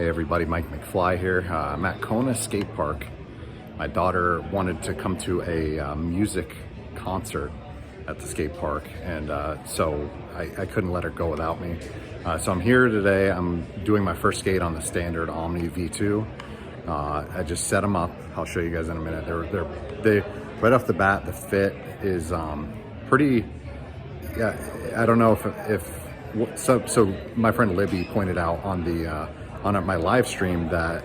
Hey everybody, Mike McFly here. I'm at Kona skate park. My daughter wanted to come to a music concert at the skate park, and so I couldn't let her go without me. So I'm here today. I'm doing my first skate on the standard Omni V2. I just set them up. I'll show you guys in a minute. They right off the bat, the fit is pretty. Yeah, I don't know so my friend Libby pointed out on the on my live stream that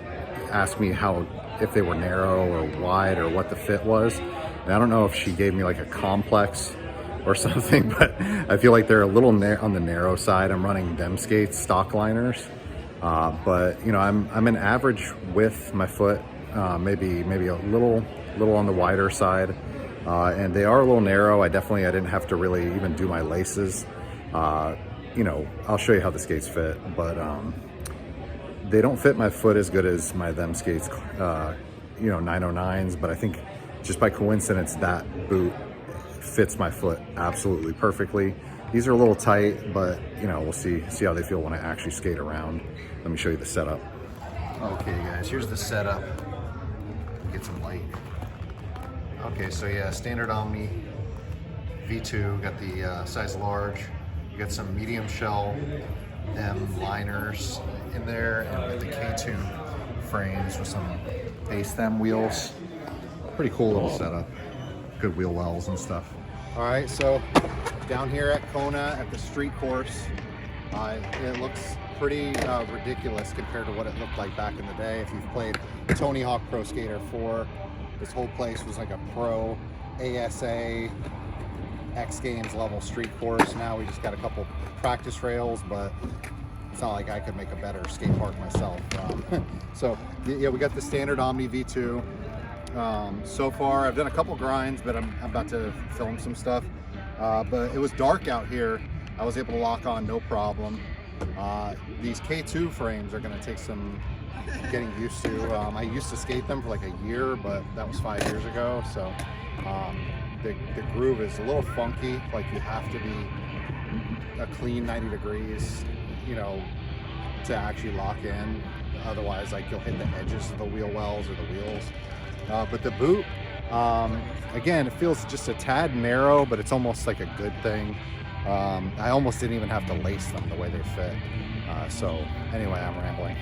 asked me if they were narrow or wide or what the fit was. And I don't know if she gave me like a complex or something, but I feel like they're a little on the narrow side. I'm running them skates, stock liners, but you know, I'm an average width. My foot maybe a little on the wider side, and they are a little narrow. I didn't have to really even do my laces. You know, I'll show you how the skates fit, but they don't fit my foot as good as my them skates, you know, 909s, but I think just by coincidence that boot fits my foot absolutely perfectly. These are a little tight, but you know, we'll see how they feel when I actually skate around. Let me show you the setup. Okay guys, here's the setup. Get some light. Okay, so yeah, standard Omni V2, got the size large. You got some medium shell M liners in there, and the K2 frames with some base stem wheels. Pretty cool little setup. Good wheel wells and stuff. All right, so down here at Kona at the street course, it looks pretty ridiculous compared to what it looked like back in the day. If you've played Tony Hawk Pro Skater 4, this whole place was like a pro ASA X Games level street course. Now we just got a couple practice rails, but it's not like I could make a better skate park myself. So yeah, we got the standard Omni V2. So far I've done a couple grinds, but I'm about to film some stuff. But it was dark out here. I was able to lock on no problem. These K2 frames are going to take some getting used to. I used to skate them for like a year, but that was 5 years ago. So the groove is a little funky. Like you have to be a clean 90 degrees, you know, to actually lock in. Otherwise, like you'll hit the edges of the wheel wells or the wheels. But the boot, again, it feels just a tad narrow, but it's almost like a good thing. I almost didn't even have to lace them the way they fit. So anyway, I'm rambling.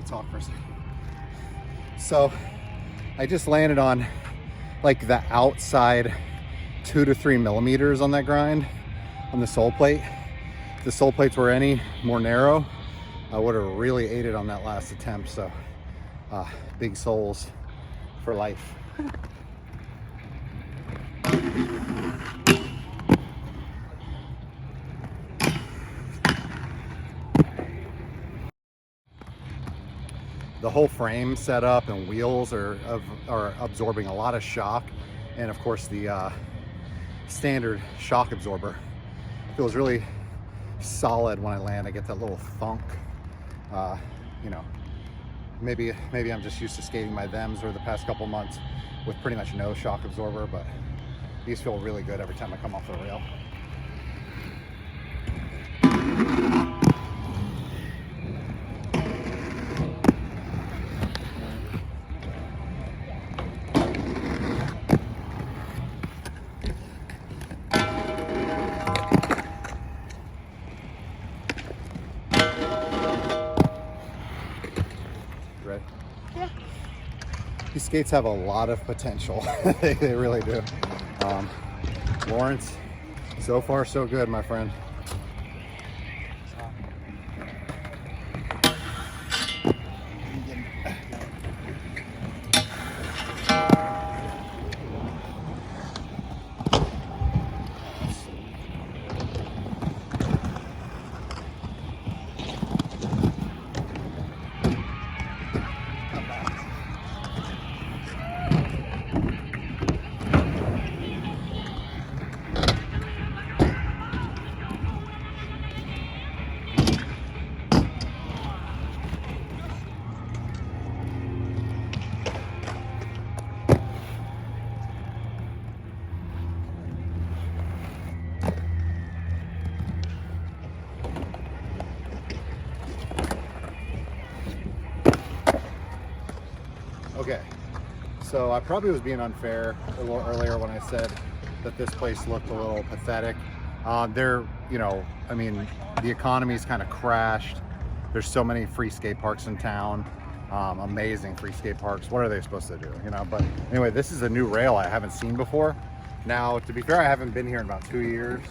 Talk for a second. So I just landed on like the outside 2 to 3 millimeters on that grind on the sole plate. If the sole plates were any more narrow, I would have really ate it on that last attempt. So big soles for life. The whole frame setup and wheels are absorbing a lot of shock, and of course the standard shock absorber feels really solid when I land. I get that little thunk. You know, maybe I'm just used to skating my thems over the past couple months with pretty much no shock absorber, but these feel really good every time I come off the rail. Right? Yeah. These skates have a lot of potential. They really do. Lawrence, so far so good, my friend. Okay, so I probably was being unfair a little earlier when I said that this place looked a little pathetic. You know, I mean, the economy's kind of crashed. There's so many free skate parks in town. Amazing free skate parks. What are they supposed to do, you know? But anyway, this is a new rail I haven't seen before. Now, to be fair, I haven't been here in about 2 years,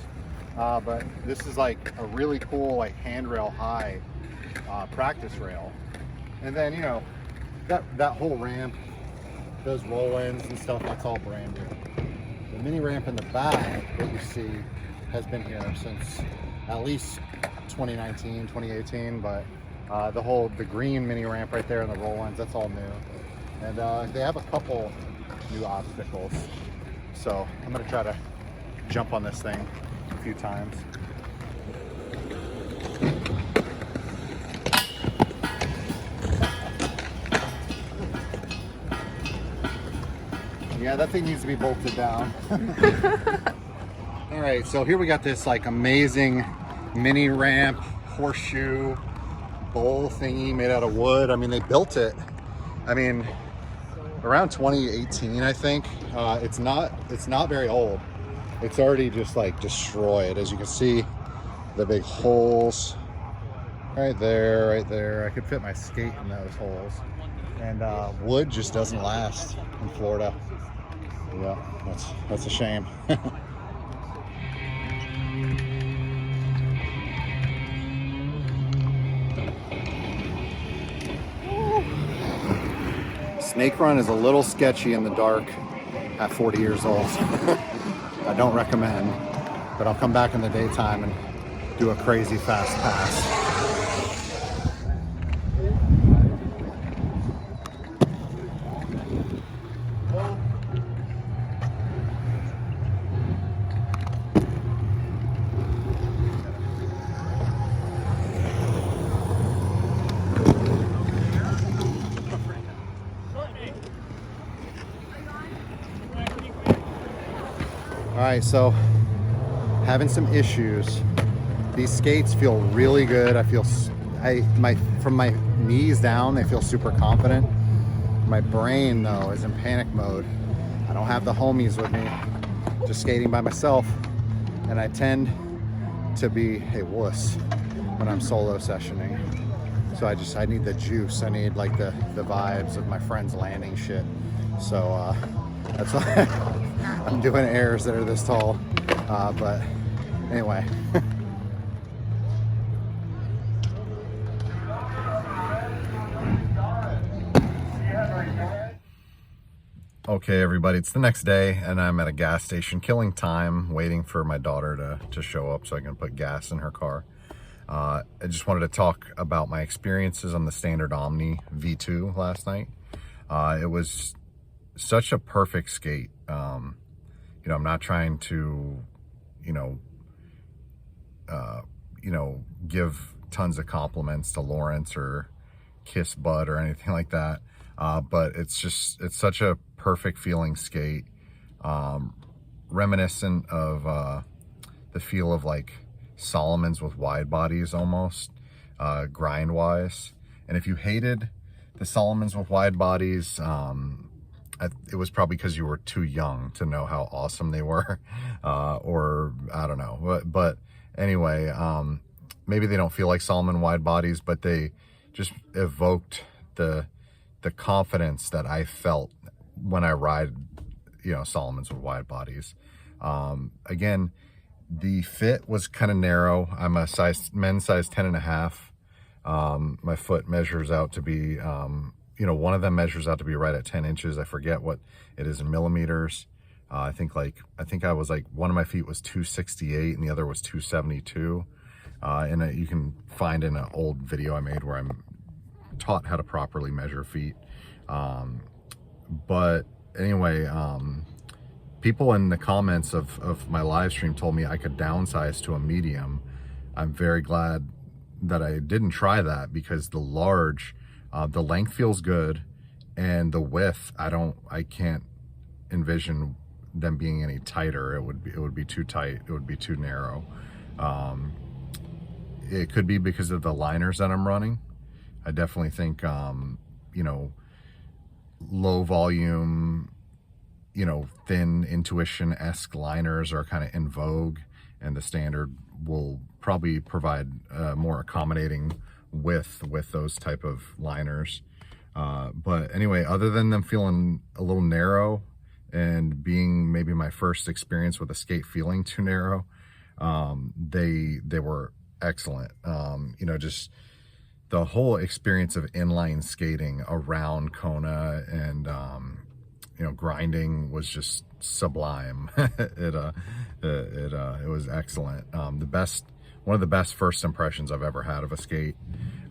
but this is like a really cool, like handrail high practice rail. And then, you know, that whole ramp, those roll-ins and stuff, that's all brand new. The mini ramp in the back that you see has been here since at least 2019, 2018, but the green mini ramp right there and the roll-ins, that's all new. And they have a couple new obstacles. So I'm gonna try to jump on this thing a few times. Yeah, that thing needs to be bolted down. All right, so here we got this like amazing mini ramp, horseshoe, bowl thingy made out of wood. I mean, they built it, I mean, around 2018, I think. It's not very old. It's already just like destroyed. As you can see, the big holes right there, right there. I could fit my skate in those holes. And wood just doesn't last in Florida. Yeah, that's a shame. Snake run is a little sketchy in the dark at 40 years old. I don't recommend, but I'll come back in the daytime and do a crazy fast pass. All right, so having some issues. These skates feel really good. From my knees down, they feel super confident. My brain though is in panic mode. I don't have the homies with me, just skating by myself. And I tend to be a wuss when I'm solo sessioning. So I need the juice. I need like the vibes of my friends landing shit. So that's why I'm doing airs that are this tall. But anyway. Okay, everybody, it's the next day and I'm at a gas station killing time waiting for my daughter to show up so I can put gas in her car. I just wanted to talk about my experiences on the standard Omni V2 last night. It was such a perfect skate. You know, I'm not trying to, give tons of compliments to Lawrence or kiss butt or anything like that. But it's such a perfect feeling skate, reminiscent of the feel of like Solomon's with wide bodies almost, grind wise. And if you hated the Solomon's with wide bodies, it was probably because you were too young to know how awesome they were, or I don't know. But anyway, maybe they don't feel like Salomon wide bodies, but they just evoked the confidence that I felt when I ride, Solomon's with wide bodies. Again, the fit was kind of narrow. I'm a men's size 10.5. My foot measures out to be, one of them measures out to be right at 10 inches. I forget what it is in millimeters. I think I was like, one of my feet was 268 and the other was 272. And you can find in an old video I made where I'm taught how to properly measure feet. But anyway, people in the comments of my live stream told me I could downsize to a medium. I'm very glad that I didn't try that, because the length feels good, and the width, I can't envision them being any tighter. It would be too tight. It would be too narrow. It could be because of the liners that I'm running. I definitely think, low volume, you know, thin Intuition-esque liners are kind of in vogue, and the standard will probably provide more accommodating width with those type of liners. But anyway, other than them feeling a little narrow and being maybe my first experience with a skate feeling too narrow, they were excellent. You know, just the whole experience of inline skating around Kona and you know, grinding was just sublime. It was excellent. One of the best first impressions I've ever had of a skate.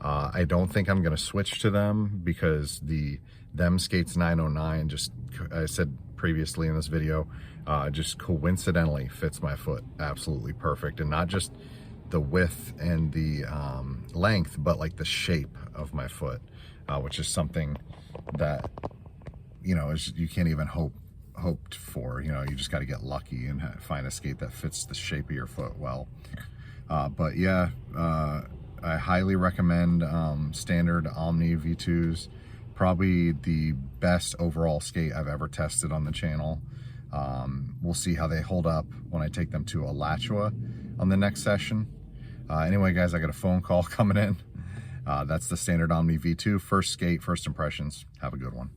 I don't think I'm gonna switch to them because them Skates 909, just, I said previously in this video, just coincidentally fits my foot absolutely perfect, and not just the width and the length, but like the shape of my foot, which is something that, you know, you can't even hoped for. You know, you just got to get lucky and find a skate that fits the shape of your foot well. But yeah, I highly recommend standard Omni V2s. Probably the best overall skate I've ever tested on the channel. We'll see how they hold up when I take them to Alachua on the next session. Anyway, guys, I got a phone call coming in. That's the standard Omni V2. First skate, first impressions. Have a good one.